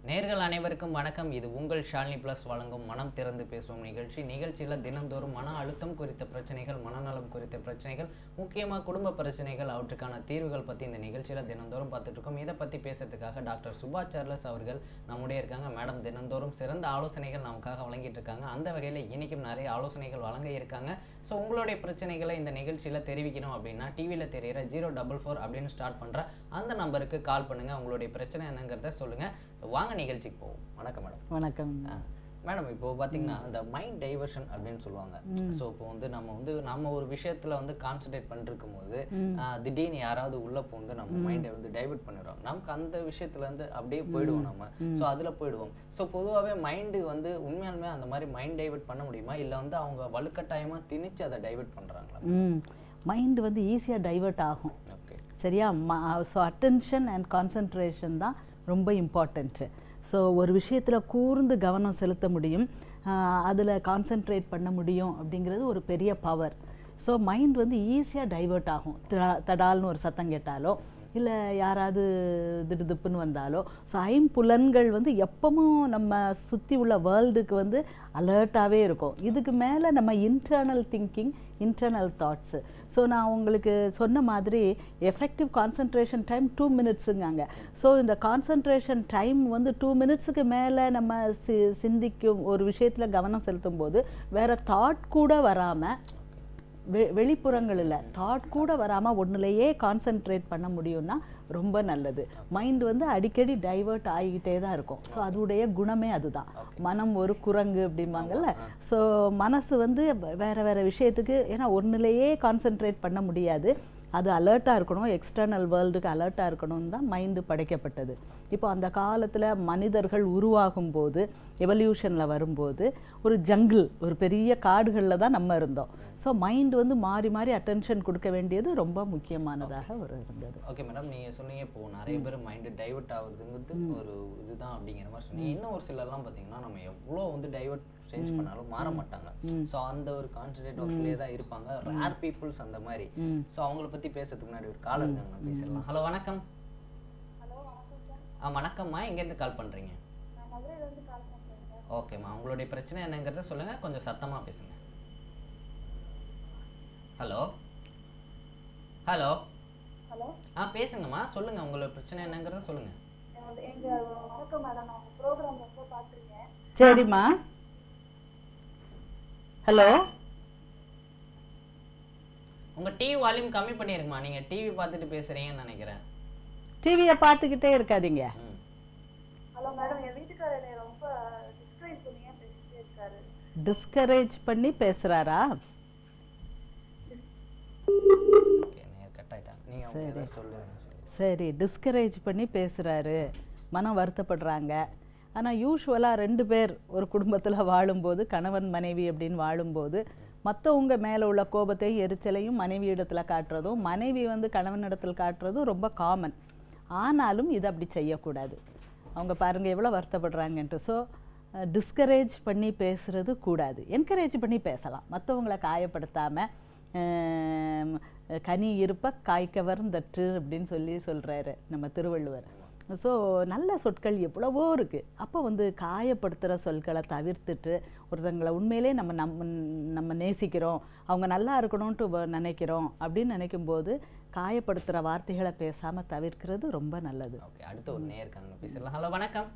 நேர்கள் அனைவருக்கும் வணக்கம். இது உங்கள் ஷாலினி பிளஸ் வழங்கும் மனம் திறந்து பேசுவோம் நிகழ்ச்சியில் தினந்தோறும் மன அழுத்தம் குறித்த பிரச்சனைகள், மனநலம் குறித்த பிரச்சனைகள், முக்கியமாக குடும்ப பிரச்சனைகள், அவற்றுக்கான தீர்வுகள் பற்றி இந்த நிகழ்ச்சியில் தினந்தோறும் பார்த்துட்டு இருக்கோம். இதை பற்றி பேசுறதுக்காக டாக்டர் சுபா சார்லஸ் அவர்கள் நம்முடைய இருக்காங்க. மேடம் தினந்தோறும் சிறந்த ஆலோசனைகள் நமக்காக வழங்கிட்டு இருக்காங்க. அந்த வகையில் இன்றைக்கும் நிறைய ஆலோசனைகள் வழங்க இருக்காங்க. ஸோ உங்களுடைய பிரச்சனைகளை இந்த நிகழ்ச்சியில் தெரிவிக்கணும் அப்படின்னா டிவியில் தெரிகிற 044 அப்படின்னு ஸ்டார்ட் பண்ணுற அந்த நம்பருக்கு கால் பண்ணுங்கள். உங்களுடைய பிரச்சனை என்னங்கிறத சொல்லுங்கள். வாங்க நிகழ்ச்சிக்கு போவோம். வணக்கம் மேடம். வணக்கம் மேடம். இப்போ பார்த்தீங்கன்னா இந்த மைண்ட் டைவர்ஷன் அப்படின்னு சொல்லுவாங்க. ஸோ இப்போ நம்ம ஒரு விஷயத்துல கான்சென்ட்ரேட் பண்ணிருக்கும் போது திடீர்னு யாராவது உள்ள போந்து நம்ம மைண்டை டைவர்ட் பண்ணிடுவாங்க. நமக்கு அந்த விஷயத்துல அப்படியே போயிடுவோம் நம்ம. ஸோ அதுல போயிடுவோம். ஸோ பொதுவாகவே மைண்டு உண்மையாலுமே அந்த மாதிரி மைண்ட் டைவர்ட் பண்ண முடியுமா, இல்லை அவங்க வலுக்கட்டாயமா திணிச்சு அதை டைவர்ட் பண்றாங்களா? மைண்டு ஈஸியாக டைவர்ட் ஆகும். ஓகே, சரியா? ஸோ அட்டென்ஷன் அண்ட் கான்சன்ட்ரேஷன் தான் ரொம்ப இம்பார்ட்டண்ட்டு. ஸோ ஒரு விஷயத்தில் கூர்ந்து கவனம் செலுத்த முடியும், அதில் கான்சென்ட்ரேட் பண்ண முடியும் அப்படிங்கிறது ஒரு பெரிய பவர். ஸோ மைண்ட் ஈஸியாக டைவர்ட் ஆகும். தடால்னு ஒரு சத்தம் கேட்டாலோ இல்லை யாராவது திடுதுப்புன்னு வந்தாலோ. ஸோ ஐம்புலன்கள் எப்பவும் நம்ம சுற்றி உள்ள வேர்ல்டுக்கு அலர்ட்டாகவே இருக்கும். இதுக்கு மேலே நம்ம internal thinking, internal thoughts. So நான் உங்களுக்கு சொன்ன மாதிரி எஃபெக்டிவ் கான்சன்ட்ரேஷன் டைம் 2 மினிட்ஸுங்காங்க. ஸோ இந்த கான்சன்ட்ரேஷன் டைம் 2 மினிட்ஸுக்கு மேலே நம்ம சிந்திக்கும் ஒரு விஷயத்தில் கவனம் செலுத்தும் போது வேறு தாட் கூட வராமல், வெளிப்புறங்கள் இல்லை, தாட் கூட வராமல் ஒன்றுலையே கான்சென்ட்ரேட் பண்ண முடியும்னா ரொம்ப நல்லது. மைண்டு அடிக்கடி டைவர்ட் ஆகிக்கிட்டே தான் இருக்கும். ஸோ அதோடைய குணமே அதுதான். மனம் ஒரு குரங்கு அப்படிம்பாங்கல்ல. ஸோ மனசு வேறு வேறு விஷயத்துக்கு, ஏன்னா ஒன்றுலையே கான்சென்ட்ரேட் பண்ண முடியாது, அது அலர்ட்டாக இருக்கணும், எக்ஸ்டர்னல் வேர்ல்டுக்கு அலர்ட்டாக இருக்கணும்னு தான் மைண்டு படைக்கப்பட்டது. இப்போ அந்த காலத்தில் மனிதர்கள் உருவாகும் போது, எவல்யூஷனில் வரும்போது ஒரு ஜங்கிள், ஒரு பெரிய காடுகளில் தான் நம்ம இருந்தோம். ஸோ மைண்டு மாறி மாறி அட்டென்ஷன் கொடுக்க வேண்டியது ரொம்ப முக்கியமானதாக இருந்தது. ஓகே மேடம், நீங்கள் சொன்னீங்க இப்போது நிறைய பேர் மைண்டு டைவர்ட் ஆகுறதுங்கிறது ஒரு இதுதான் அப்படிங்கிற மாதிரி சொன்னீங்க. இன்னும் ஒரு சிலர்லாம் பார்த்தீங்கன்னா நம்ம எவ்வளோ டைவர்ட் சேஞ்ச் பண்ணாலும் மாற மாட்டாங்க. ஸோ அந்த ஒரு கான்சென்ட்ரேட் ஒர்க்லேயே தான் இருப்பாங்க. ரேர் பீப்புள்ஸ் அந்த மாதிரி. ஸோ அவங்கள பற்றி பேசுறதுக்கு முன்னாடி ஒரு காலர் இருக்காங்க, பேசிடலாம். ஹலோ, வணக்கம். வணக்கம்மா, எங்கேருந்து கால் பண்ணுறீங்க? ஓகேம்மா, உங்களுடைய பிரச்சனை என்னங்கிறத சொல்லுங்கள், கொஞ்சம் சத்தமாக பேசுங்க. ஹலோ ஹலோ ஹலோ, பேசுங்கம்மா, சொல்லுங்கள், உங்களோட பிரச்சனை என்னங்கிறத சொல்லுங்கள். சரிம்மா. ஹலோ, உங்கள் டிவி வால்யூம் கம்மி பண்ணிருங்கம்மா. நீங்கள் டிவி பார்த்துட்டு பேசுகிறீங்கன்னு நினைக்கிறேன். டிவியை பார்த்துக்கிட்டே இருக்காதீங்க. ஹலோ மேடம், என் வீட்டுக்காரர் என்னை ரொம்ப டிஸ்கரேஜ் பண்ணியே பேசிட்டே இருக்காரு. டிஸ்கரேஜ் பண்ணி பேசுகிறாரா? சரி, டிஸ்கரேஜ் பண்ணி பேசுகிறாரு, மனம் வருத்தப்படுறாங்க. ஆனால் யூஸ்வலாக 2 பேர் ஒரு குடும்பத்தில் வாழும்போது, கணவன் மனைவி அப்படின்னு வாழும்போது, மற்றவங்க மேலே உள்ள கோபத்தையும் எரிச்சலையும் மனைவி இடத்துல காட்டுறதும், மனைவி கணவன் இடத்துல காட்டுறதும் ரொம்ப காமன். ஆனாலும் இது அப்படி செய்யக்கூடாது. அவங்க பாருங்கள் எவ்வளோ வருத்தப்படுறாங்கன்ட்டு. ஸோ டிஸ்கரேஜ் பண்ணி பேசுகிறது கூடாது. என்கரேஜ் பண்ணி பேசலாம், மற்றவங்களை காயப்படுத்தாமல். கனி இருப்ப காய்க்கவர்ந்தற்று அப்படின்னு சொல்கிறாரு நம்ம திருவள்ளுவர். ஸோ நல்ல சொற்கள் எவ்வளவோ இருக்குது. அப்போ காயப்படுத்துகிற சொற்களை தவிர்த்துட்டு, ஒருத்தங்களை உண்மையிலே நம்ம நேசிக்கிறோம், அவங்க நல்லா இருக்கணும்ன்ட்டு நினைக்கிறோம் அப்படின்னு நினைக்கும்போது காயப்படுத்துகிற வார்த்தைகளை பேசாமல் தவிர்க்கிறது ரொம்ப நல்லது. ஓகே, அடுத்து ஒரு நேர்காணல் பேசலாம். ஹலோ, வணக்கம்.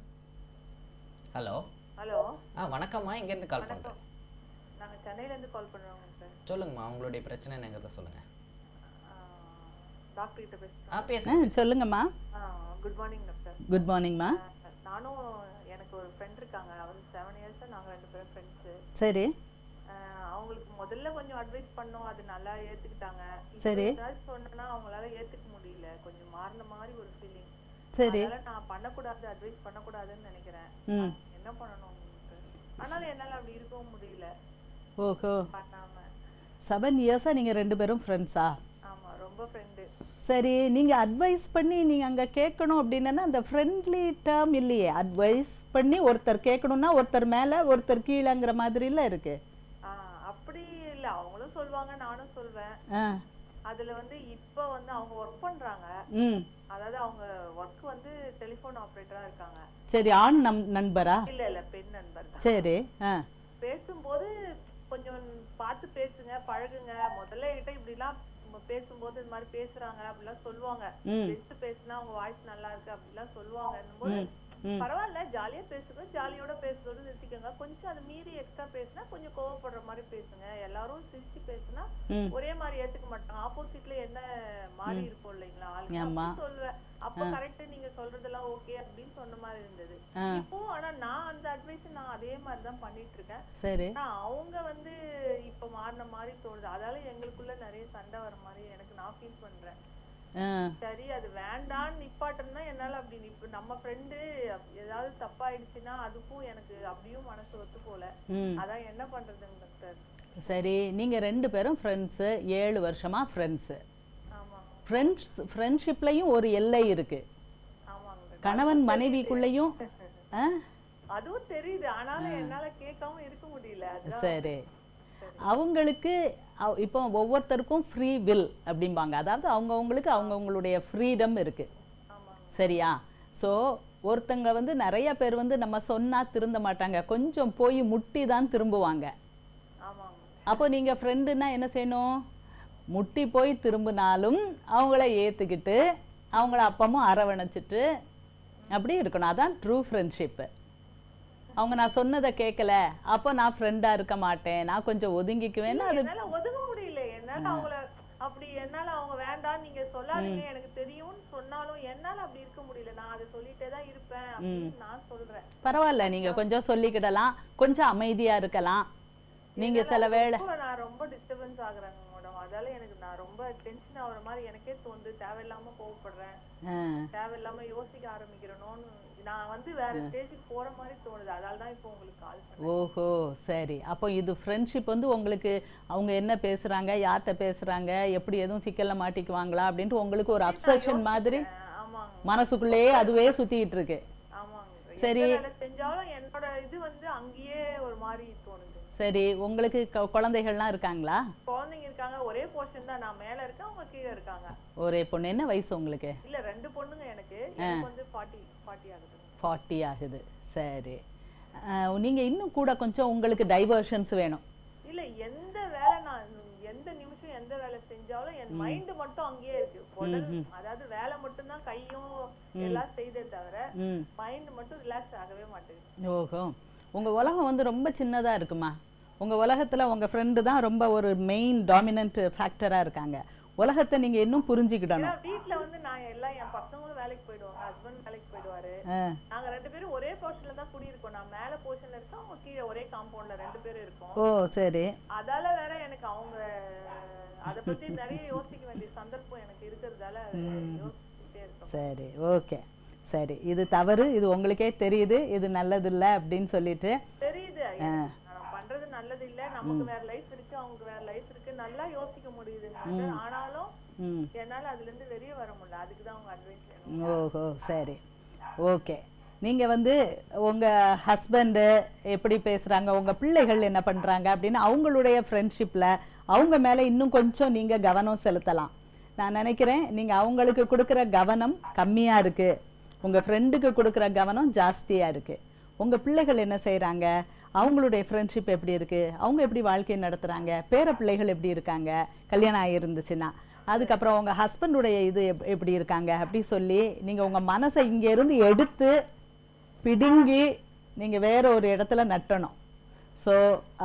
Hello hello. வணக்கம்மா, எங்கேருந்து கால் பண்ணுறேன்? நாங்கள் சென்னையிலேருந்து கால் பண்ணுறோங்க சார். சொல்லுங்கம்மா, உங்களுடைய பிரச்சனை என்னங்கிறத சொல்லுங்கள். டாக்டர் கிட்ட பேசுங்க. சொல்லுங்கம்மா. Good morning doctor. குட் மார்னிங்மா. நானும், எனக்கு ஒரு ஃப்ரெண்ட் இருக்காங்க, அவர் 7 இயர்ஸ் நாங்கள் 2 பேரும் ஃப்ரெண்ட்ஸு. சரி. அவங்களுக்கு முதல்ல கொஞ்சம் அட்வைஸ் பண்ணோம், அது நல்லா ஏற்றுக்கிட்டாங்க. சரி. ஏதாவது சொன்னா அவங்களால ஏற்றுக்க முடியல, கொஞ்சம் மாறின மாதிரி ஒரு ஃபீலிங். சரி. அதனால நான் பண்ணக்கூடாது, அட்வைஸ் பண்ணக்கூடாதுன்னு நினைக்கிறேன். என்ன பண்ணணும் உங்களுக்கு? ஆனாலும் என்னால் அப்படி இருக்கவும் முடியல. ஓஹோ, பண்ணாம. 7 இயர்ஸாக நீங்கள் 2 பேரும் ஃப்ரெண்ட்ஸா? ஆமாம், ரொம்ப ஃப்ரெண்டு. சரி, நீங்கள் அட்வைஸ் பண்ணி நீங்கள் அங்கே கேட்கணும் அப்படின்னா அந்த ஃப்ரெண்ட்லி டேர்ம் இல்லையே. அட்வைஸ் பண்ணி ஒருத்தர் கேட்கணுன்னா ஒருத்தர் மேலே ஒருத்தர் கீழேங்கிற மாதிரிலாம் இருக்குது. அப்படி இல்லை, அவங்களும் சொல்லுவாங்க, நானும் சொல்வேன். அதுல வந்து இப்ப வந்து அவங்க ஒர்க் பண்றாங்க. ம் அதாவது அவங்க ஒர்க் வந்து டெலிபோன் ஆபரேட்டரா இருக்காங்க. சரி, ஆண் நண்பரா? இல்ல பெண் நண்பர் தான். சரி. பேசும்போது கொஞ்சம் பார்த்து பேசுங்க, பழகுங்க. முதல்ல என்கிட்ட இப்படிலாம் பேசும்போது இந்த மாதிரி பேசுறாங்க அப்படிலாம் சொல்லுவாங்க. பெஸ்ட் பேசினா அவங்க வாய்ஸ் நல்லா இருக்கு அப்படிலாம் சொல்லுவாங்க. பரவாயில்ல, ஜாலியா பேசுங்க, ஜாலியோட பேசுறதோட நிறுத்திக்கோங்க. கொஞ்சம் அது மீறி எக்ஸ்ட்ரா பேசினா கொஞ்சம் கோவப்படுற மாதிரி பேசுங்க. எல்லாரும் சிரிச்சு பேசினா ஒரே மாதிரி ஏத்துக்க மாட்டாங்க. ஆப்போசிட்ல என்ன மாறி இருக்கும் இல்லைங்களா ஆளுங்க சொல்லுவேன். அப்ப கரெக்ட், நீங்க சொல்றதெல்லாம் ஓகே அப்படின்னு சொன்ன மாதிரி இருந்தது. இப்போ ஆனா நான் அந்த அட்வைஸ் நான் அதே மாதிரி தான் பண்ணிட்டு இருக்கேன். சரி. அவங்க வந்து இப்ப மாறின மாதிரி தோணுது. அதால எங்களுக்குள்ள நிறைய சண்டை வர மாதிரி எனக்கு நான் ஃபீல் பண்றேன். சரி, அது வேண்டான்னு நிப்பாட்டணும்னா என்னால அப்படி நம்ம ஃப்ரெண்டு ஏதாவது தப்பாயிடுச்சுன்னா அதுக்கும் எனக்கு அப்படியும் மனசு ஒத்து போல. அதான் என்ன பண்றதுங்க டாக்டர்? சரி, நீங்க 2 பேரும் ஃப்ரெண்ட்ஸ், 7 வருஷமா ஃப்ரெண்ட்ஸ். ஃப்ரெண்ட்ஷிப்லயும் ஒரு எல்லை இருக்கு. கணவன் மனைவிக்குள்ளேயும் அதுவும் தெரியுது. ஆனாலும் என்னால கேட்காம இருக்க முடியல. சரி, அவங்களுக்கு இப்போ ஒவ்வொருத்தருக்கும் ஃப்ரீ வில் அப்படிம்பாங்க. அதாவது அவங்கவுங்களுக்கு அவங்கவுங்களுடைய ஃப்ரீடம் இருக்கு. சரியா? ஸோ ஒருத்தங்க வந்து நிறைய பேர் வந்து நம்ம சொன்னா திருந்த மாட்டாங்க, கொஞ்சம் போய் முட்டி தான் திரும்புவாங்க. அப்போ நீங்க ஃப்ரெண்டுன்னா என்ன செய்யணும்? முட்டி போய் திரும்பினாலும் அவங்கள ஏற்றுக்கிட்டு அவங்கள அப்பமும் அரவணைச்சிட்டு அப்படி இருக்கணும். அதான் ட்ரூ ஃப்ரெண்ட்ஷிப்பு. அவங்க நான் சொன்னதை கேட்கல, அப்போ நான் ஃப்ரெண்டா இருக்க மாட்டேன், நான் கொஞ்சம் ஒதுங்கிக்குவேன். அது ஒதுங்க முடியல என்னால. அவங்கள அப்படி என்னால அவங்க வேண்டாம் நீங்க சொல்லாதீங்க எனக்கு தெரியும்னு சொன்னாலும் என்னால அப்படி இருக்க முடியல. நான் அதை சொல்லிட்டே தான் இருப்பேன் அப்படின்னு நான் சொல்றேன். பரவாயில்ல, நீங்க கொஞ்சம் சொல்லிக்கிடலாம், கொஞ்சம் அமைதியா இருக்கலாம். நீங்க சில வேளை நான் ரொம்ப டிஸ்டர்பன்ஸ் ஆகுறாங்க மேடம். அதால எனக்கு நான் ரொம்ப டென்ஷன் ஆகுற மாதிரி எனக்கே தோணுது. தேவையில்லாம கோவப்படுறேன், தேவையில்லாம யோசிக்க ஆரம்பிக்கிறேனோன்னு நான் வந்து வேற ஸ்டேஜுக்கு போற மாதிரி தோணுது. அதால தான் இப்போ உங்களுக்கு கால் பண்ணேன். ஓஹோ, சரி. அப்போ இது ஃப்ரெண்ட்ஷிப் வந்து உங்களுக்கு அவங்க என்ன பேசுறாங்க, யார்கிட்ட பேசுறாங்க, எப்படி எதுவும் சிக்கல்ல மாட்டிக்குவாங்களா அப்படின்ட்டு உங்களுக்கு ஒரு அப்செஷன் மாதிரி மனசுக்குள்ளேயே அதுவே சுத்திட்டு இருக்கு. சரி, செஞ்சாலும் என்னோட இது வந்து அங்கேயே ஒரு மாதிரி தோணுது. சரி, உங்களுக்கு குழந்தைகள்லாம் இருக்காங்களா? குழந்தைங்க இருக்காங்க. ஒரே போர்ஷன் தான். நான் மேல இருக்கேன், அவங்க கீழே இருக்காங்க. ஒரே பொண்ணு. என்ன வயசு உங்களுக்கு? இல்ல 2 பொண்ணுங்க எனக்கு. எனக்கு வந்து 40 ஆகுது. 40 ஆகுது. சரி, நீங்க இன்னும் கூட கொஞ்சம் உங்களுக்கு டைவர்ஷன்ஸ் வேணும். இல்ல எந்த வேலை நான் எந்த நிமிஷம் எந்த வேலை செஞ்சாலும் என் மைண்ட் மட்டும் அங்கேயே இருக்கு. அதாவது வேலை மட்டும் தான் கையும் எல்லாம் செய்தே தவிர மைண்ட் மட்டும் ரிலாக்ஸ் ஆகவே மாட்டேங்குது. ஓஹோ, உங்க உலகம் வந்து ரொம்ப சின்னதா இருக்குமா? உங்க உலகத்துல உங்க ஃப்ரெண்டு தான் ரொம்ப ஒரு மெயின் டாமினன்ட் ஃபேக்டரா இருக்காங்க. உலகத்தை நீங்க இன்னும் புரிஞ்சுக்கிடணும். வீட்ல வந்து நான் எல்லாம் என் பசங்களும் வேலைக்கு போயிடுவாங்க, ஹஸ்பண்ட் வேலைக்கு போயிடுவாரு. நாங்க 2 பேரும் ஒரே போர்ஷன்ல தான் குடியிருக்கோம். நான் மேல போர்ஷன்ல இருக்கோம், அவங்க கீழே ஒரே காம்பவுண்ட்ல 2 பேரும் இருக்கோம். ஓ சரி. அதால வேற எனக்கு அவங்க அத பத்தி நிறைய யோசிக்க வேண்டிய சந்தர்ப்பம் எனக்கு இருக்கிறதால யோசிச்சுட்டே இருக்கேன். சரி, ஓகே. சரி, இது தவறு, இது உங்களுக்கே தெரியுது, இது நல்லது இல்ல அப்படின்னு சொல்லிட்டு தெரியுது. நான் பண்றது நல்லது இல்ல, நமக்கு வேற லைஃப் இருக்கு, அவங்க வேற லைஃப் இருக்கு, நல்லா யோசிக்க முடியுது. ஆனாலும் என்னால அதுல இருந்து வெளியே வர முடியல. அதுக்கு தான் உங்க அட்வைஸ் வேணும். ஓஹோ, சரி, ஓகே. நீங்க வந்து உங்க ஹஸ்பண்ட் எப்படி பேசுறாங்க, உங்க பிள்ளைகள் என்ன பண்றாங்க அப்படின்னு அவங்களுடைய ஃப்ரெண்ட்ஷிப்ல அவங்க மேல இன்னும் கொஞ்சம் நீங்க கவனம் செலுத்தலாம். நான் நினைக்கிறேன் நீங்க அவங்களுக்கு கொடுக்குற கவனம் கம்மியா இருக்கு, உங்க ஃப்ரெண்டுக்கு கொடுக்குற கவனம் ஜாஸ்தியா இருக்கு. உங்க பிள்ளைகள் என்ன செய்யறாங்க, அவங்களுடைய ஃப்ரெண்ட்ஷிப் எப்படி இருக்கு, அவங்க எப்படி வாழ்க்கையை நடத்துறாங்க, பேர பிள்ளைகள் எப்படி இருக்காங்க, கல்யாணம் ஆகியிருந்துச்சுன்னா, அதுக்கப்புறம் உங்க ஹஸ்பண்டுடைய இது எப்படி இருக்காங்க அப்படி சொல்லி நீங்க உங்க மனசை இங்க இருந்து எடுத்து பிடுங்கி நீங்க வேற ஒரு இடத்துல நட்டணும். ஸோ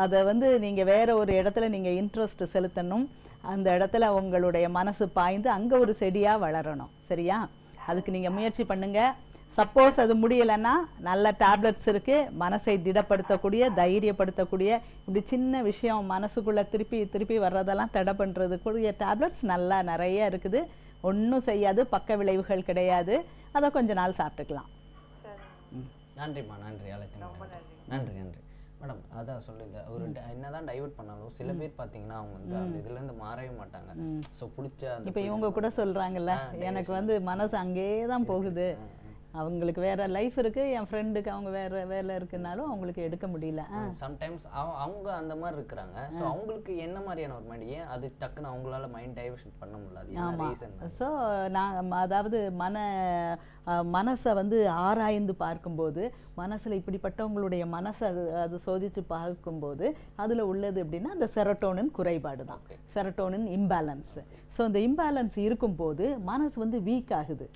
அதை வந்து நீங்க வேற ஒரு இடத்துல நீங்க இன்ட்ரெஸ்ட் செலுத்தணும். அந்த இடத்துல உங்களுடைய மனசு பாய்ந்து அங்க ஒரு செடியா வளரணும். சரியா? அதுக்கு நீங்க முயற்சி பண்ணுங்க. சப்போஸ் அது முடியலைன்னா நல்ல டேப்லெட்ஸ் இருக்கு, மனசை திடப்படுத்தக்கூடிய, தைரியப்படுத்தக்கூடிய, இப்படி சின்ன விஷயம் மனசுக்குள்ள திருப்பி திருப்பி வர்றதெல்லாம் தடை பண்றதுக்குரிய டேப்லெட்ஸ் நல்லா நிறைய இருக்குது. ஒன்றும் செய்யாது, பக்க விளைவுகள் கிடையாது. அதை கொஞ்ச நாள் சாப்பிட்டுக்கலாம். நன்றிம்மா, நன்றி அழைத்தீங்க. நன்றி நன்றி மேடம். அதான் சொல்லுங்க, ஒரு என்னதான் டைவர்ட் பண்ணாலும் சில பேர் பார்த்தீங்கன்னா அவங்க வந்து அந்த இதுலேருந்து மாறவே மாட்டாங்க. ஸோ பிடிச்ச இப்போ இவங்க கூட சொல்கிறாங்கல்ல, எனக்கு வந்து மனசு அங்கேயே தான் போகுது, அவங்களுக்கு வேற லைஃப் இருக்கு, என் ஃப்ரெண்டுக்கு அவங்க வேற வேலை இருக்குனாலும் அவங்களுக்கு எடுக்க முடியல. சம்டைம்ஸ் அவங்க அந்த மாதிரி இருக்கிறாங்க. ஸோ அவங்களுக்கு என்ன மாதிரியான ஒரு மைண்ட், ஏன் அது டக்குன்னு அவங்களால மைண்ட் டைவர்ஷன் பண்ண முடியாது? ஆமாம். ஸோ நான் அதாவது மனசை வந்து ஆராய்ந்து பார்க்கும்போது, மனசில் இப்படிப்பட்டவங்களுடைய மனசை அது சோதித்து பார்க்கும்போது அதில் உள்ளது அப்படின்னா அந்த செரட்டோனின் குறைபாடு தான், செரட்டோனின் இம்பேலன்ஸ். ஸோ இந்த இம்பேலன்ஸ் இருக்கும்போது மனசு வந்து வீக் ஆகுது.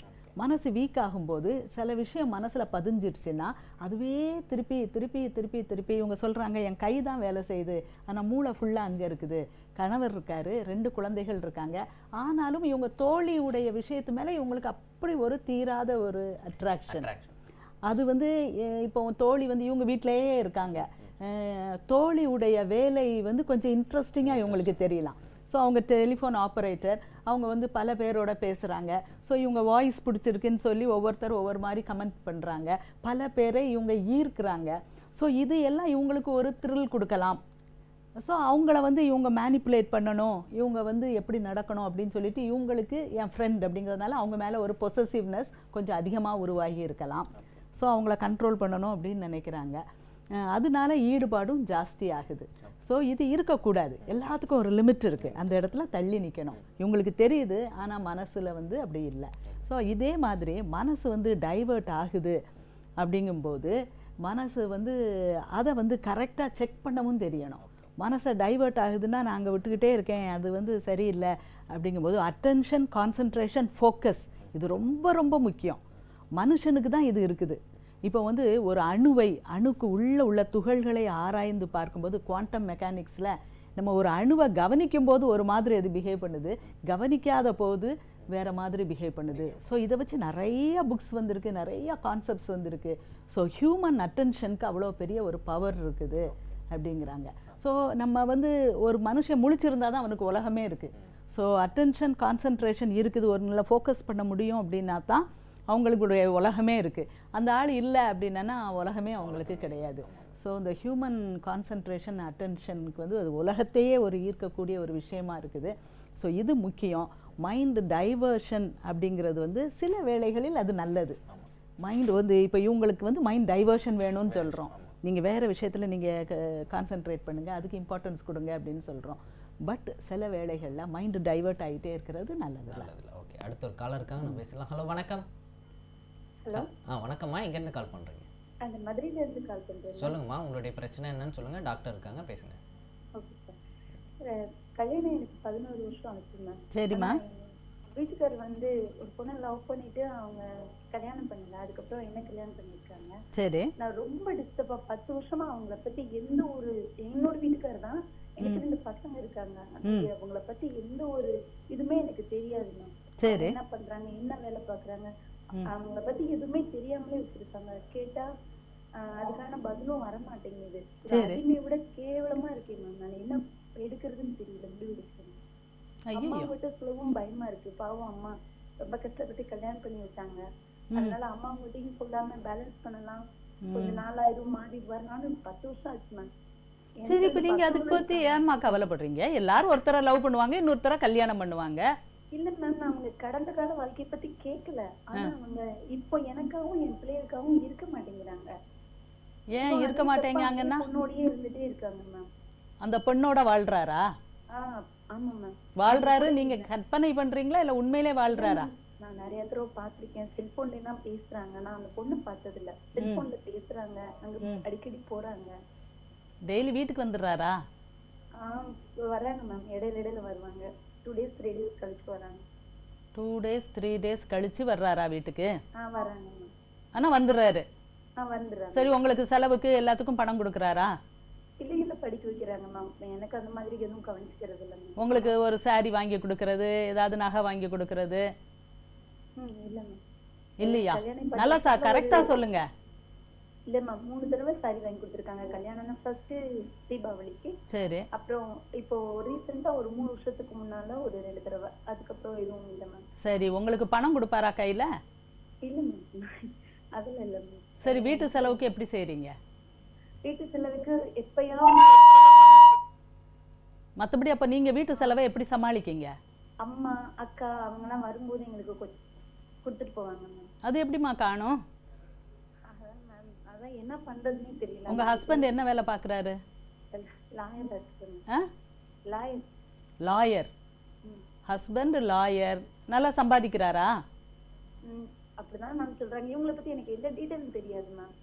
மனசு வீக் ஆகும்போது சில விஷயம் மனசில் பதிஞ்சிடுச்சுன்னா அதுவே திருப்பி திருப்பி திருப்பி திருப்பி இவங்க சொல்கிறாங்க, என் கை தான் வேலை செய்யுது ஆனால் மூளை ஃபுல்லாக அங்கே இருக்குது. கணவர் இருக்காரு, 2 குழந்தைகள் இருக்காங்க, ஆனாலும் இவங்க தோழியுடைய விஷயத்து மேலே இவங்களுக்கு அப்படி ஒரு தீராத ஒரு அட்ராக்ஷன். அது வந்து இப்போ தோழி வந்து இவங்க வீட்டிலேயே இருக்காங்க, தோழியுடைய வேலை வந்து கொஞ்சம் இன்ட்ரெஸ்டிங்காக இவங்களுக்கு தெரியலாம். ஸோ அவங்க டெலிஃபோன் ஆப்ரேட்டர், அவங்க வந்து பல பேரோட பேசுகிறாங்க. ஸோ இவங்க வாய்ஸ் பிடிச்சிருக்குன்னு சொல்லி ஒவ்வொருத்தர் ஒவ்வொரு மாதிரி கமெண்ட் பண்ணுறாங்க, பல பேரை இவங்க ஈர்க்கிறாங்க. ஸோ இது எல்லாம் இவங்களுக்கு ஒரு த்ரில் கொடுக்கலாம். ஸோ அவங்கள வந்து இவங்க மேனிப்புலேட் பண்ணணும், இவங்க வந்து எப்படி நடக்கணும் அப்படின்னு சொல்லிட்டு இவங்களுக்கு என் ஃப்ரெண்ட் அப்படிங்கிறதுனால அவங்க மேலே ஒரு பொசசிவ்னஸ் கொஞ்சம் அதிகமாக உருவாகி இருக்கலாம். ஸோ அவங்கள கண்ட்ரோல் பண்ணணும் அப்படின்னு நினைக்கிறாங்க. அதனால ஈடுபாடும் ஜாஸ்தி ஆகுது. ஸோ இது இருக்கக்கூடாது, எல்லாத்துக்கும் ஒரு லிமிட் இருக்குது, அந்த இடத்துல தள்ளி நிற்கணும். இவங்களுக்கு தெரியுது ஆனால் மனசில் வந்து அப்படி இல்லை. ஸோ இதே மாதிரி மனசு வந்து டைவர்ட் ஆகுது அப்படிங்கும்போது மனசு வந்து அதை வந்து கரெக்டாக செக் பண்ணவும் தெரியணும். மனசை டைவர்ட் ஆகுதுன்னா நான் அங்கே விட்டுக்கிட்டே இருக்கேன், அது வந்து சரியில்லை அப்படிங்கும்போது அட்டென்ஷன், கான்சன்ட்ரேஷன், ஃபோக்கஸ் இது ரொம்ப ரொம்ப முக்கியம். மனுஷனுக்கு தான் இது இருக்குது. இப்போ வந்து ஒரு அணுக்கு உள்ள துகள்களை ஆராய்ந்து பார்க்கும்போது குவாண்டம் மெக்கானிக்ஸில் நம்ம ஒரு அணுவை கவனிக்கும் போது ஒரு மாதிரி அது பிஹேவ் பண்ணுது, கவனிக்காத போது வேறு மாதிரி பிஹேவ் பண்ணுது. ஸோ இதை வச்சு நிறைய புக்ஸ் வந்திருக்கு, நிறைய கான்செப்ட்ஸ் வந்திருக்கு. ஸோ ஹியூமன் அட்டென்ஷனுக்கு அவ்வளோ பெரிய ஒரு பவர் இருக்குது அப்படிங்கிறாங்க. ஸோ நம்ம வந்து ஒரு மனுஷன் முழிச்சிருந்தா தான் அவனுக்கு உலகமே இருக்குது. ஸோ அட்டென்ஷன், கான்சன்ட்ரேஷன் இருக்குது, ஒரு நல்ல ஃபோக்கஸ் பண்ண முடியும் அப்படின்னா தான் அவங்களுடைய உலகமே இருக்குது. அந்த ஆள் இல்லை அப்படின்னா உலகமே அவங்களுக்கு கிடையாது. ஸோ இந்த ஹியூமன் கான்சன்ட்ரேஷன், அட்டென்ஷனுக்கு வந்து அது உலகத்தையே ஒரு ஈர்க்கக்கூடிய ஒரு விஷயமா இருக்குது. ஸோ இது முக்கியம். மைண்டு டைவர்ஷன் அப்படிங்கிறது வந்து சில வேளைகளில் அது நல்லது. மைண்டு வந்து இப்போ இவங்களுக்கு வந்து மைண்ட் டைவர்ஷன் வேணும்னு சொல்கிறோம், நீங்கள் வேறு விஷயத்தில் நீங்கள் கான்சன்ட்ரேட் பண்ணுங்கள், அதுக்கு இம்பார்ட்டன்ஸ் கொடுங்க அப்படின்னு சொல்கிறோம். பட் சில வேளைகளில் மைண்டு டைவர்ட் ஆகிட்டே இருக்கிறது நல்லது. ஓகே, அடுத்த ஒரு காலர் இருக்காங்க, நம்ம பேசலாம். ஹலோ, வணக்கம். ஹலோ. வணக்கம்மா, எங்கேருந்து கால் பண்ணுறீங்க? அந்த மதுரையிலேருந்து கால் பண்ணுறேன். சொல்லுங்கம்மா, உங்களுடைய பிரச்சனை என்னன்னு சொல்லுங்கள், டாக்டர் இருக்காங்க, பேசுங்க. Okay sir. கல்யாணம் எனக்கு 11 வருஷம் ஆச்சுங்க. சரிம்மா. வீட்டுக்காரர் வந்து ஒரு பொண்ணை லவ் பண்ணிட்டு அவங்க கல்யாணம் பண்ணல, அதுக்கப்புறம் என்ன கல்யாணம் பண்ணியிருக்காங்க. சரி. நான் ரொம்ப டிஸ்டர்பாக 10 வருஷமா அவங்கள பற்றி எந்த ஒரு, என்னோட வீட்டுக்காரர் தான், எனக்கு 2 பசங்க இருக்காங்க, அவங்கள பற்றி எந்த ஒரு இதுவுமே எனக்கு தெரியாதுங்க. சரி. என்ன பண்ணுறாங்க, என்ன வேலை பார்க்குறாங்க, அவங்கள பத்தி எதுவுமே தெரியாமலே வச்சிருக்காங்க. கேட்டா அதுக்கான பதிலும் வர மாட்டேங்குது. அதுமே விட கேவலமா இருக்கேன் மேம். நான் என்ன எடுக்கிறதுன்னு தெரியல, முடிவு எடுக்கிறேன். அம்மா கிட்ட சொல்லவும் பயமா இருக்கு. பாவம் அம்மா ரொம்ப கஷ்டப்பட்டு கல்யாணம் பண்ணி வச்சாங்க. அதனால அம்மா கிட்டையும் சொல்லாம பேலன்ஸ் பண்ணலாம், கொஞ்ச நாளாயிரும் மாறிடுவாரு. நானும் 10 வருஷம் ஆச்சு மேம். சரி, இப்போ நீங்க அதுக்கு பத்தி ஏன்மா கவலைப்படுறீங்க? எல்லாரும் ஒருத்தரை லவ் பண்ணுவாங்க, இன்னொருத்தரை கல்யாணம் பண்ணுவாங்க. இல்ல மேம், அவங்க கடந்த கால வாழ்க்கைய பத்தி கேட்கல. ஆனா அவங்க இப்போ எனக்காகவும் என் பிள்ளைகளுக்காகவும் இருக்க மாட்டேங்கிறாங்க. ஏன் இருக்க மாட்டேங்கிறாங்கன்னா பொண்ணோடயே இருந்துட்டே இருக்காங்க மேம். அந்த பொண்ணோட வாழ்றாரா? ஆமா மேம். வாழ்றாரு, நீங்க கற்பனை பண்றீங்களா இல்ல உண்மையிலே வாழ்றாரா? நான் நிறைய தடவை பாத்திருக்கேன், செல்போன்ல எல்லாம் பேசுறாங்க. நான் அந்த பொண்ணு பார்த்தது இல்ல, செல்போன்ல பேசுறாங்க, அங்க அடிக்கடி போறாங்க. டெய்லி வீட்டுக்கு வந்துடுறாரா? வராங்க மேம், இடையில வருவாங்க. 2 days 3 days கழிச்சு வராங்க. 2 days 3 days கழிச்சு வர்றாரா வீட்டுக்கு? வராங்க மேம். ஆனா வந்துடுறாரு. வந்துடுறாங்க. சரி, உங்களுக்கு செலவுக்கு எல்லாத்துக்கும் பணம் கொடுக்குறாரா? இல்ல படிக்க வைக்கிறாங்க மேம். எனக்கு அந்த மாதிரி எதுவும் கவனிச்சுக்கிறது இல்ல. உங்களுக்கு ஒரு சாரி வாங்கி கொடுக்கறது, ஏதாவது நகை வாங்கி கொடுக்கறது? இல்ல மேம். இல்லையா? நல்லா கரெக்டா சொல்லுங்க. இல்ல மேம், 3 தடவை சாரி வாங்கி கொடுத்துருக்காங்க. கல்யாணம்னா ஃபர்ஸ்ட் தீபாவளிக்கு. சரி. அப்புறம் இப்போ ரீசெண்டா ஒரு 3 வருஷத்துக்கு முன்னால ஒரு 2 தடவை. அதுக்கப்புறம் எதுவும் இல்ல மேம். சரி, உங்களுக்கு பணம் கொடுப்பாரா கையில? இல்ல மேம், அதெல்லாம் இல்ல மேம். சரி, வீட்டு செலவுக்கு எப்படி செய்றீங்க? வீட்டு செலவுக்கு எப்பயாவது. மற்றபடி அப்ப நீங்க வீட்டு செலவை எப்படி சமாளிக்கீங்க? அம்மா அக்கா அவங்கலாம் வரும்போது எங்களுக்கு கொடுத்துட்டு போவாங்க மேம். அது எப்படிம்மா காணும்? அதான் மேம், அதான் என்ன பண்றதுன்னே தெரியல. உங்கள் ஹஸ்பண்ட் என்ன வேலை பார்க்குறாரு? லாயர் இருக்கு. ஆ, லாயர். லாயர். Husband lawyer. நல்லா சம்பாதிக்கிறாரா? அப்படிதான் மேம் சொல்றாங்க. இவங்களை பத்தி எனக்கு எந்த டீட்டெயிலும் தெரியாது மேம்.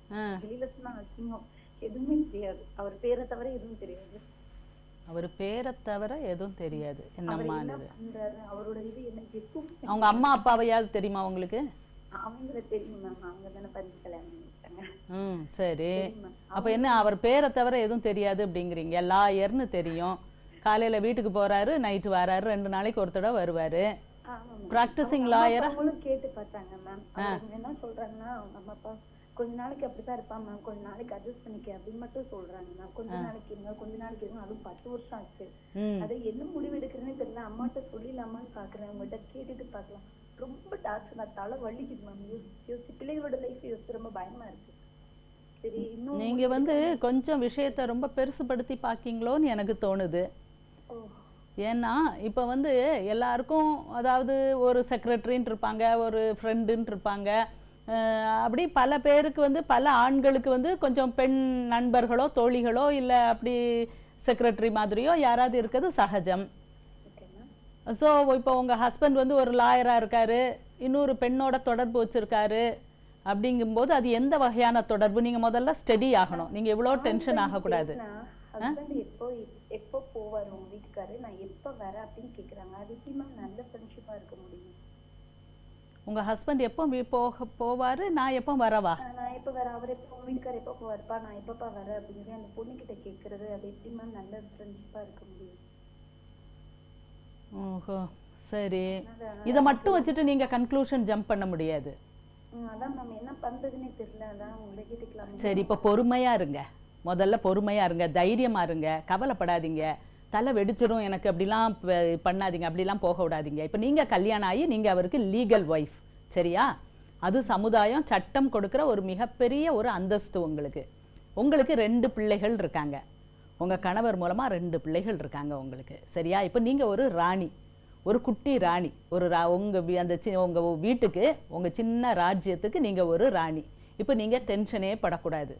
வெளியில சொன்னா அசிங்கம், எதுவுமே தெரியாது. அவர் பேரை தவிர எதுவும் தெரியாது. அவர் பேரை தவிர எதுவும் தெரியாது. என்னம்மா இது? அவரோட இது எனக்கு எதுவும். அவங்க அம்மா அப்பாவையாவது தெரியுமா உங்களுக்கு? அவங்கள தெரியும் மேம். அவங்க தானே பண்ணி கல்யாணம் பண்ணிட்டாங்க. சரி. அப்போ என்ன அவர் பேரை தவிர எதுவும் தெரியாது அப்படிங்கிறீங்க? லாயர்னு தெரியும். காலையில வீட்டுக்கு போறாரு, நைட்டு வராரு, 2 நாளைக்கு ஒரு தடவை வருவாரு. பிராக்டிசிங் லாயரா? கேட்டு பார்த்தாங்க மேம். என்ன சொல்றாங்கன்னா அவங்க அம்மா அப்பா கொஞ்ச நாளைக்கு அப்படித்தான் இருப்பான் மேம், கொஞ்ச நாளைக்கு அட்ஜஸ்ட் பண்ணிக்க அப்படின்னு மட்டும் சொல்றாங்க மேம். கொஞ்ச நாளைக்கு இருந்தா கொஞ்ச நாளைக்கு இருந்தா, அதுவும் 10 வருஷம் ஆச்சு. அதை என்ன முடிவு எடுக்கிறேன்னு தெரியல. அம்மாட்ட சொல்லிடலாமான்னு பாக்குறேன், உங்கள்கிட்ட கேட்டுட்டு பாக்கலாம். ரொம்ப டார்ச்சர், நான் தலை வலிக்குது மேம். யோசிச்சு பிள்ளைகளோட லைஃப் யோசிச்சு ரொம்ப பயமா இருக்கு. சரி, இன்னும் நீங்க வந்து கொஞ்சம் விஷயத்த ரொம்ப பெருசுபடுத்தி பாக்கீங்களோன்னு எனக்கு தோணுது. ஏன்னா இப்போ வந்து எல்லாருக்கும், அதாவது ஒரு செக்ரட்டரின்னு இருப்பாங்க, ஒரு ஃப்ரெண்டுன்னு இருப்பாங்க, அப்படி பல பேருக்கு வந்து, பல ஆண்களுக்கு வந்து கொஞ்சம் பெண் நண்பர்களோ தோழிகளோ இல்லை அப்படி செக்ரட்டரி மாதிரியோ யாராவது இருக்கிறது சகஜம். ஸோ இப்போ உங்கள் ஹஸ்பண்ட் வந்து ஒரு லாயராக இருக்காரு, இன்னொரு பெண்ணோட தொடர்பு வச்சுருக்காரு அப்படிங்கும்போது அது எந்த வகையான தொடர்பு? நீங்கள் முதல்ல ஸ்டடி ஆகணும். நீங்கள் எவ்வளோ டென்ஷன் ஆகக்கூடாது. எப்போ போவாரு உங்க வீட்டுக்காரு, நான் எப்போ வர அப்படின்னு கேக்குறாங்க. அது எப்படிமா நல்ல ஃப்ரெண்ட்ஷிப்பா இருக்க முடியும்? உங்க ஹஸ்பண்ட் எப்போ போவாரு, நான் எப்போ வரவா? நான் எப்போ வர, அவர் எப்போ உங்க வீட்டுக்காரர் எப்போ போவாருப்பா, நான் எப்பப்பா வர அப்படிங்கிற அந்த பொண்ணு கிட்ட கேக்குறது, அது எப்படிமா நல்ல ஃப்ரெண்ட்ஷிப்பா இருக்க முடியும்? ஓஹோ, சரி. இதை மட்டும் வச்சுட்டு நீங்க கன்க்ளூஷன் ஜம்ப் பண்ண முடியாது. அதான் மேம் என்ன பண்றதுன்னே தெரியல. அதான் உங்களை கேட்டுக்கலாம். சரி, இப்போ பொறுமையா இருங்க. முதல்ல பொறுமையா இருங்க, தைரியமா இருங்க, கவலைப்படாதீங்க. தலை வெடிச்சிடும் எனக்கு அப்படிலாம் பண்ணாதீங்க, அப்படிலாம் போக விடாதீங்க. இப்போ நீங்கள் கல்யாணம் ஆகி நீங்கள் அவருக்கு லீகல் ஒய்ஃப், சரியா? அது சமுதாயம் சட்டம் கொடுக்குற ஒரு மிகப்பெரிய ஒரு அந்தஸ்து உங்களுக்கு. உங்களுக்கு 2 பிள்ளைகள் இருக்காங்க. உங்கள் கணவர் மூலமாக 2 பிள்ளைகள் இருக்காங்க உங்களுக்கு, சரியா? இப்போ நீங்கள் ஒரு ராணி, ஒரு குட்டி ராணி, ஒரு உங்கள் வீட்டுக்கு, உங்கள் சின்ன ராஜ்யத்துக்கு நீங்கள் ஒரு ராணி. இப்போ நீங்கள் டென்ஷனே படக்கூடாது.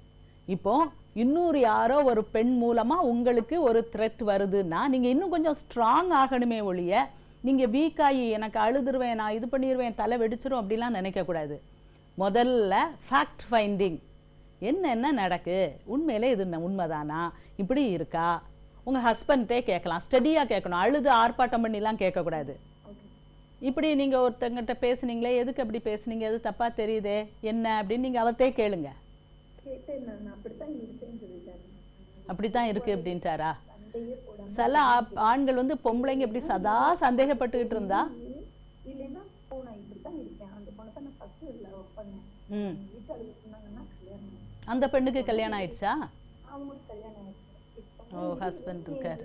இப்போ இன்னொரு யாரோ ஒரு பெண் மூலமாக உங்களுக்கு ஒரு த்ரெட் வருதுன்னா நீங்கள் இன்னும் கொஞ்சம் ஸ்ட்ராங் ஆகணுமே ஒழிய, நீங்கள் வீக்காகி எனக்கு அழுதுருவேன், நான் இது பண்ணிடுவேன், தலை வெடிச்சிரும் அப்படிலாம் நினைக்கக்கூடாது. முதல்ல ஃபேக்ட் ஃபைண்டிங், என்ன நடக்கு, உண்மையிலே இது உண்மைதானா, இப்படி இருக்கா, உங்கள் ஹஸ்பண்ட்டே கேட்கலாம், ஸ்டடியாக கேட்கணும். அழுது ஆர்ப்பாட்டம் பண்ணிலாம் கேட்கக்கூடாது. இப்படி நீங்கள் ஒருத்தங்கிட்ட பேசுனீங்களே, எதுக்கு அப்படி பேசுனீங்க, எது தப்பாக தெரியுதே என்ன அப்படின்னு நீங்கள் அவர்கிட்டே கேளுங்க. அப்படித்தான் இருக்கு அப்படின்ட்டாரா? சில ஆண்கள் வந்து பொம்பளைங்க இப்படி சதா சந்தேகப்பட்டுக்கிட்டு இருந்தா, அந்த பெண்ணுக்கு கல்யாணம் ஆயிடுச்சா? ஓ, ஹஸ்பண்ட் இருக்காரு.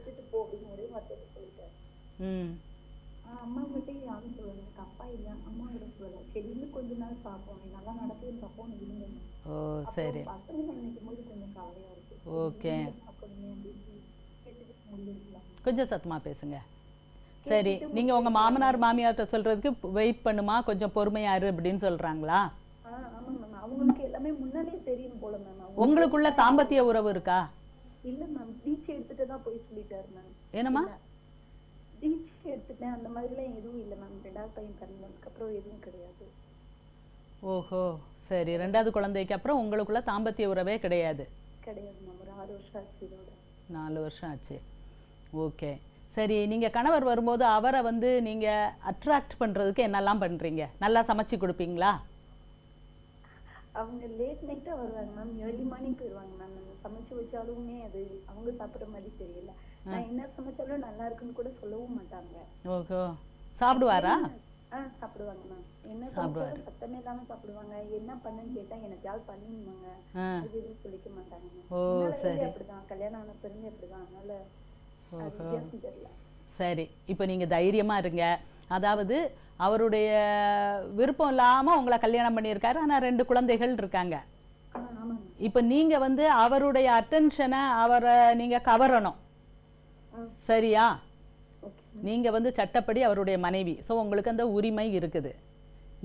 அம்மா கிட்டே யாரும் சொல்லுவாங்க, எனக்கு அப்பா இல்லை, அம்மா கிட்ட சொல்லுவாங்க. சரி, கொஞ்ச நாள் பார்ப்போம், நல்லா நடக்குதுன்னு பார்ப்போம். ஓ, சரி, ஓகே. கொஞ்சம் சத்தமா பேசுங்க. சரி, நீங்க உங்க மாமனார் மாமியார்ட்ட சொல்றதுக்கு வெயிட் பண்ணுமா, கொஞ்சம் பொறுமையா இரு அப்படின்னு சொல்றாங்களா? அவங்களுக்கு எல்லாமே முன்னாடியே தெரியும் போல மேம். உங்களுக்குள்ள தாம்பத்திய உறவு இருக்கா? இல்ல மேம், தீட்சை எடுத்துட்டு தான் போய் சொல்லிட்டாரு மேம். என்னமா? தீட்சை எடுத்துட்டேன், அந்த மாதிரிலாம் எதுவும் இல்லை மேம். 2வது பையன் பிறந்ததுக்கு அப்புறம் எதுவும் கிடையாது. ஓஹோ, சரி. 2வது குழந்தைக்கு அப்புறம் உங்களுக்குள்ள தாம்பத்திய உறவே கிடையாது? கிடையாது மேம். ஒரு 6 வருஷம் ஆச்சு. இதோட 4 வருஷம் ஆச்சு. ஓகே, சரி. நீங்கள் கணவர் வரும்போது அவரை வந்து நீங்கள் அட்ராக்ட் பண்ணுறதுக்கு என்னெல்லாம் பண்ணுறீங்க? நல்லா சமைச்சு கொடுப்பீங்களா? அவங்க லேட் நைட்டா வருவாங்க மேம், ஏர்லி மார்னிங் போயிடுவாங்க மேம். நம்ம சமைச்சு வச்சாலுமே அது அவங்க சாப்பிட்ற மாதிரி தெரியல. நான் என்ன சமைச்சாலும் நல்லா இருக்குன்னு கூட சொல்லவும் மாட்டாங்க. ஓஹோ, சாப்பிடுவாரா? சாப்பிடுவாங்க மேம். என்ன சாப்பிடுவாரு? சத்தமே இல்லாம சாப்பிடுவாங்க. என்ன பண்ணுன்னு கேட்டா எனக்கு யார் பண்ணிடுவாங்க, அது எதுவும் சொல்லிக்க மாட்டாங்க. ஓ, சரி. அப்படிதான் கல்யாணம் ஆன பிறகு அப்படிதான். அதனால தெரியல. சரி, இப்போ நீங்கள் தைரியமாக இருங்க. அதாவது அவருடைய விருப்பம் இல்லாமல் உங்களை கல்யாணம் பண்ணியிருக்காரு, ஆனால் 2 குழந்தைகள் இருக்காங்க. இப்போ நீங்கள் வந்து அவருடைய அட்டென்ஷனை அவரை நீங்கள் கவரணும், சரியா? நீங்கள் வந்து சட்டப்படி அவருடைய மனைவி, ஸோ உங்களுக்கு அந்த உரிமை இருக்குது.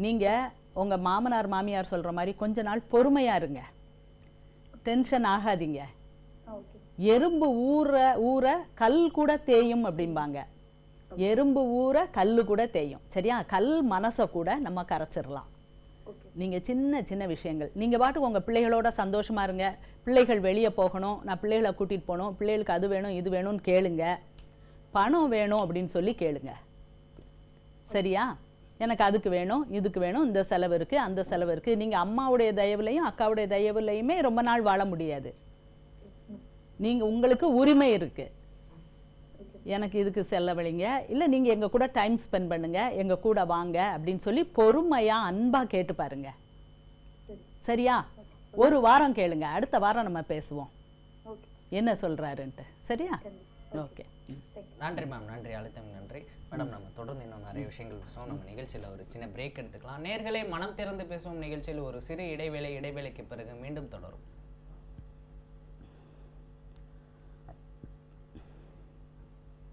நீங்கள் உங்கள் மாமனார் மாமியார் சொல்கிற மாதிரி கொஞ்ச நாள் பொறுமையாக இருங்க, டென்ஷன் ஆகாதீங்க. ஓகே. எறும்பு ஊற கல் கூட தேயும் அப்படிம்பாங்க. எறும்பு ஊற கல் கூட தேயும். சரியா? கல் மனசை கூட நம்ம கரைச்சிடலாம். நீங்கள் சின்ன சின்ன விஷயங்கள், நீங்கள் பாட்டுக்கு உங்கள் பிள்ளைகளோட சந்தோஷமாக இருங்க. பிள்ளைகள் வெளியே போகணும், நான் பிள்ளைகளை கூட்டிகிட்டு போகணும், பிள்ளைகளுக்கு அது வேணும் இது வேணும்னு கேளுங்க. பணம் வேணும் அப்படின்னு சொல்லி கேளுங்க. சரியா? எனக்கு அதுக்கு வேணும் இதுக்கு வேணும், இந்த செலவு இருக்குது அந்த செலவு இருக்குது. நீங்கள் அம்மாவுடைய தயவுலையும் அக்காவுடைய தயவுலையுமே ரொம்ப நாள் வாழ முடியாது. நீங்கள் உங்களுக்கு உரிமை இருக்குது, எனக்கு இதுக்கு செலவழிங்க, இல்லை நீங்கள் எங்கள் கூட டைம் ஸ்பெண்ட் பண்ணுங்க, எங்கள் கூட வாங்க அப்படின்னு சொல்லி பொறுமையாக அன்பாக கேட்டு பாருங்க. சரியா? ஒரு வாரம் கேளுங்க, அடுத்த வாரம் நம்ம பேசுவோம் என்ன சொல்கிறாருன்ட்டு. சரியா? ஓகே. நன்றி மேம், நன்றி, அழுத்தம் நன்றி மேடம். நம்ம தொடர்ந்து இன்னும் நிறைய விஷயங்கள் பேசுவோம். நம்ம நிகழ்ச்சியில் ஒரு சின்ன பிரேக் எடுத்துக்கலாம். நேர்களே, மனம் திறந்து பேசுவோம் நிகழ்ச்சியில் ஒரு சிறு இடைவேளைக்கு பிறகு மீண்டும் தொடரும்.